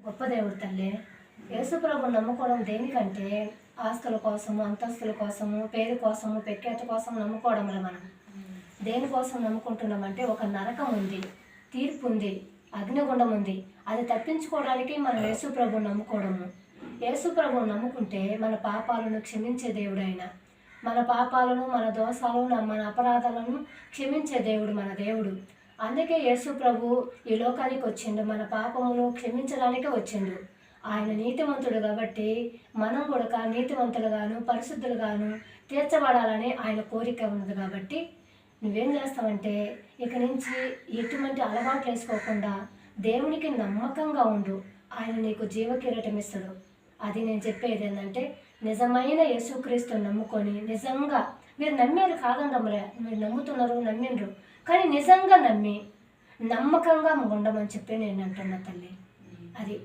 గొప్ప దేవుడు తల్లి. యేసుప్రభు నమ్ముకోవడం దేనికంటే ఆస్తుల కోసము, అంతస్తుల కోసము, పేరు కోసము, ప్రఖ్యాతి కోసం నమ్ముకోవడంలో మనం దేనికోసం నమ్ముకుంటున్నామంటే ఒక నరకం ఉంది, తీర్పు ఉంది, అగ్నిగుండం ఉంది. అది తప్పించుకోవడానికి మనం యేసుప్రభు నమ్ముకోవడము. యేసుప్రభు నమ్ముకుంటే మన పాపాలను క్షమించే దేవుడు ఆయన. మన పాపాలను, మన దోషాలను, మన అపరాధాలను క్షమించే దేవుడు మన దేవుడు. అందుకే యేసుప్రభు ఈ లోకానికి వచ్చిండు, మన పాపమును క్షమించడానికే వచ్చిండు. ఆయన నీతిమంతుడు కాబట్టి మనం కూడా నీతివంతులుగాను పరిశుద్ధులుగాను తీర్చబడాలని ఆయన కోరిక ఉన్నది. కాబట్టి నువ్వేం చేస్తావంటే ఇక నుంచి ఎటువంటి అలవాట్లు వేసుకోకుండా దేవునికి నమ్మకంగా ఉండు. ఆయన నీకు జీవకిరీటం ఇస్తాడు. అది నేను చెప్పేది ఏంటంటే నిజమైన యేసుక్రీస్తుని నమ్ముకొని నిజంగా మీరు నమ్మేది కాదండమ్మలే, మీరు నమ్ముతున్నారు, నమ్మిండ్రు, కానీ నిజంగా నమ్మి నమ్మకంగా ఉండమని చెప్పి నేను అంటున్నా తల్లి. అది